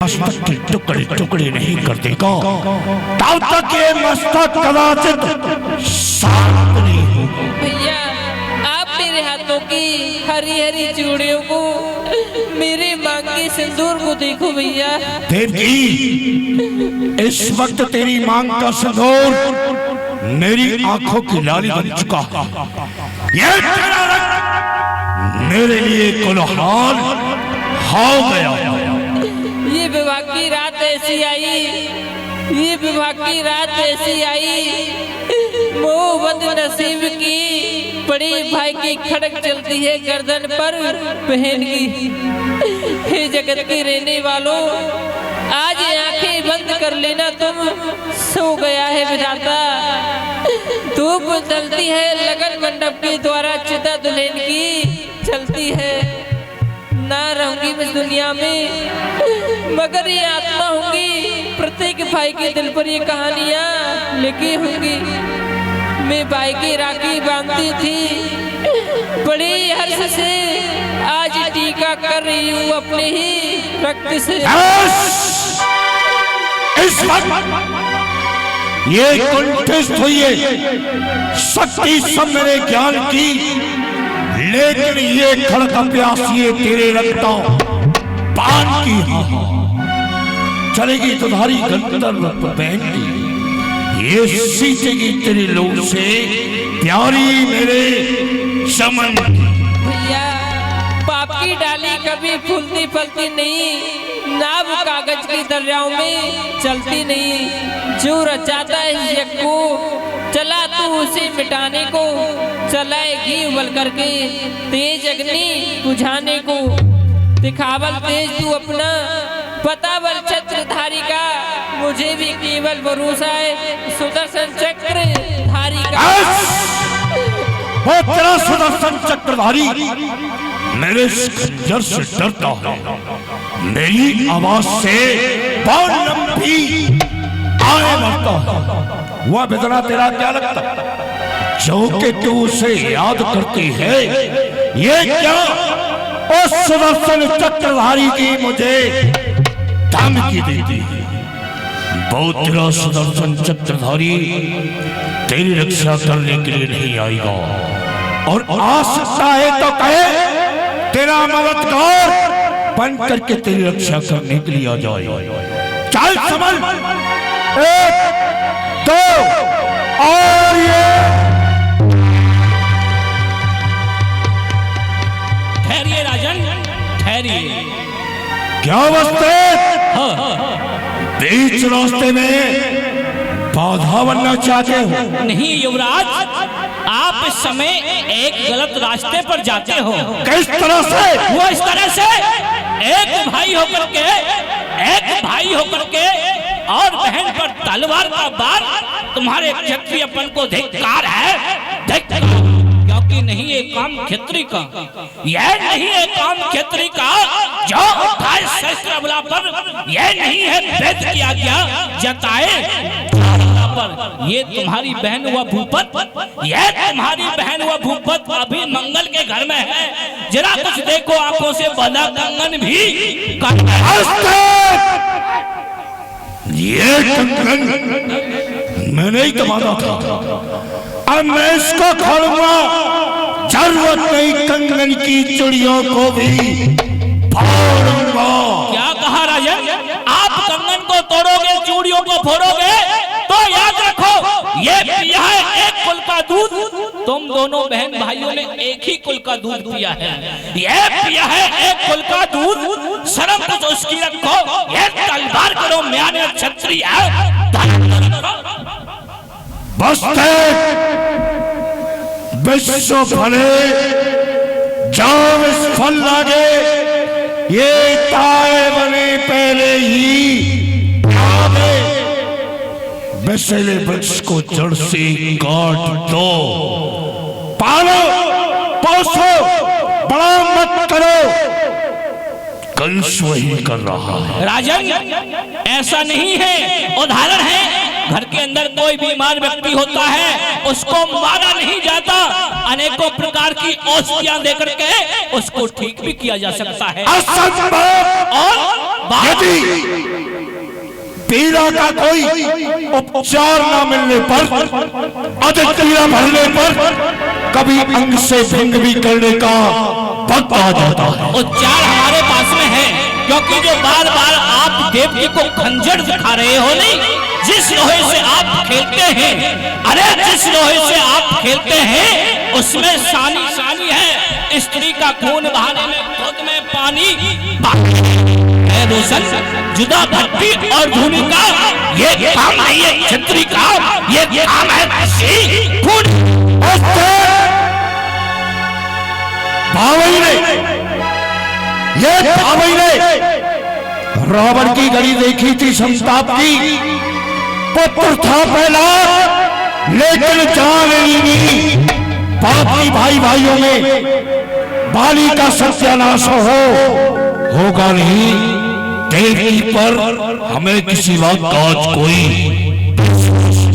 मस्तक के टुकड़े टुकड़े नहीं कर देगा तब तक ये मस्तक कदाचित शांत नहीं होगा। भैया आप मेरे हाथों की हरी हरी चूड़ियों को, मेरे मांग के सिंदूर को देखो भैया। देवकी, इस वक्त तेरी मांग का सिंदूर मेरी आंखों की लाली बन चुका है। ये तेरा रंग मेरे लिए कुल्हाड़ हो गया। ये विवाह की रात ऐसी आई, ये विवाह की रात ऐसी आई, मोह बद नसीब की बड़े भाई की खड़क चलती है गर्दन पर बहन की। हे जगत के रहने वालों, आज आंखें बंद कर लेना, तुम सो गया है विधाता। धूप जलती है लगन मंडप के द्वारा, चिता दुल्हन की चलती है। ना रहूंगी मैं दुनिया में, मगर ये आत्मा होंगी, प्रत्येक भाई के दिल पर ये कहानियां लिखी होंगी। मैं भाई की राखी बांधती थी बड़े हर्ष से, आज टीका कर रही हूँ अपने ही रक्त से। इस वक्त ये कुंठित हुई है शक्ति सब मेरे ज्ञान की, लेकिन ये खड़का प्यासी तेरे रक्तों पान की चलेगी तुम्हारी गंदर बहन की। ये सींचेगी तेरे लोग से प्यारी मेरे चमन। भैया पाप की डाली कभी फूलती फलती नहीं, नाव कागज की दरियाओं में चलती नहीं। जो रचाता है यज्ञ को, चला तू उसे मिटाने को, चलाएगी उबल करके तेज अग्नि बुझाने को। दिखावल तेज तू अपना, पतावल छत्रधारी का, मुझे भी केवल भरोसा है सुदर्शन चक्रधारी का। वो तेरा सुदर्शन चक्रधारी मेरे खंजर से डरता है, मेरी आवाज से बहुत लंबी आए मरता है। वह बेदना तेरा क्या लगता जो कि तू उसे याद करती है? ये क्या उस सुदर्शन चक्रधारी की मुझे धमकी देती है? बहुत तेरा सुदर्शन चक्रधारी तेरी रक्षा करने के लिए नहीं आएगा, और आ सकता है तो कहे तेरा मददगार बन करके तेरी रक्षा करने के लिए आ जाए। चल समझ, एक दो और ये ठहरिए राजन, ठहरिए। क्या बस्ते बीच रास्ते में बाधा बनना चाहते हो? नहीं युवराज, आप इस समय एक गलत रास्ते पर जाते हो। किस तरह से? वो इस तरह से, एक भाई होकर के और बहन पर तलवार का बार, तुम्हारे क्षत्रियपन को धिक्कार है, क्योंकि नहीं ये काम क्षत्रिय का, यह नहीं है काम क्षत्रिय का जो उठाए शस्त्र बला पर, यह नहीं है वेद की आज्ञा जताए पर। ये तुम्हारी बहन हुआ भूपत, यह तुम्हारी बहन हुआ भूपत अभी मंगल के घर में है। जरा कुछ देखो आंखों से, बंधा कंगन भी ये कंगन मैंने ही तमादा था, अब मैं इसको खोलूंगा। जरूरत नहीं कंगन की चूड़ियों को भी फोड़ूंगा। क्या कहा राजन? आप कंगन को तोड़ोगे, चूड़ियों को फोड़ोगे, तो याद रखो ये पिया है एक कुल का दूध। तुम दोनों बहन भाइयों ने एक ही कुल का दूध पिया है। ये पिया है एक कुल का दूध, शर्म कुछ उसकी रखो। ये तलवार करो, म्याने क्षत्रिय बस्ते विश्व भले जाओ इस फल लागे, ये ताए बने पहले ही आवे। बेसले वृक्ष को जड़ से काट दो, पालो पोसो, बड़ा मत करो। कंस वही कर रहा है। राजन ऐसा नहीं है, उदाहरण है। घर के अंदर कोई बीमार व्यक्ति होता है, उसको मारा नहीं जाता, अनेकों प्रकार की औषधियां देकर के उसको ठीक भी किया जा सकता है। असंभव। और यदि पीड़ा का कोई उपचार न मिलने पर, अधिक पीड़ा भरने पर कभी अंग से भंग भी करने का वक्त आ जाता है। उपचार हमारे पास में है, क्योंकि जो बार बार आप देवकी को खंजर दिखा रहे हो, नहीं, जिस लोहे से आप खेलते हैं, अरे जिस लोहे से आप खेलते हैं उसमें सानी सानी है। स्त्री का खून बहाने में खुद में पानी है रोशन। जुदा भट्टी और धूनी का ये काम नहीं है क्षत्रिय का, ये काम है भावई ने, ये भावई ने रावण की गली देखी थी संताप की। पुत्र था पहला लेकिन जान नहीं, बाकी भाई भाइयों में बाली का सत्यानाश होगा नहीं। देवी पर हमें किसी वक्त आज कोई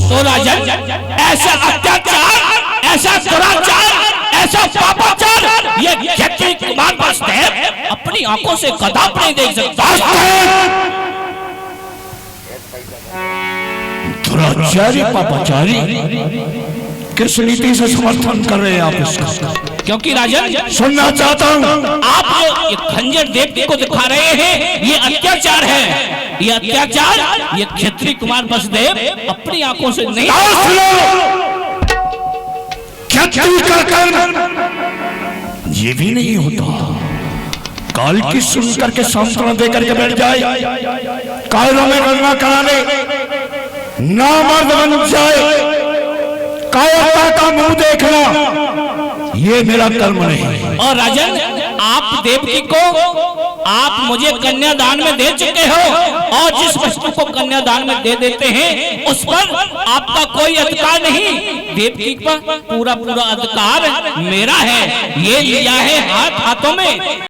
तो राजन ऐसा अत्याचार, ऐसा दुराचार, ऐसा पापाचार ये क्षत्रिय कुमार वासुदेव अपनी आंखों से कदाप नहीं देख सकता। दुराचारी पापाचारी किस नीति से समर्थन कर रहे हैं आप इसका? क्योंकि राजन सुनना चाहता हूं, आप जो ये खंजर देवकी को दिखा रहे हैं ये अत्याचार है, ये अत्याचार ये क्षत्रिय कुमार वासुदेव अपनी आंखों से नहीं। क्षत्रिय का कर्म ये भी नहीं होता काल की सुन करके सांत्वना दे करके बैठ जाए, कायरों में गणना कराने नामर्द बन जाए, कायरता का मुंह देखना ये मेरा कर्म नहीं। और राजन आप देवकी को आप मुझे कन्यादान में दे चुके हो, और जिस वस्तु को कन्यादान में दे देते हैं उस पर आपका कोई अधिकार नहीं। देवकी पर पूरा पूरा अधिकार मेरा है, ये लिया है हाथों में।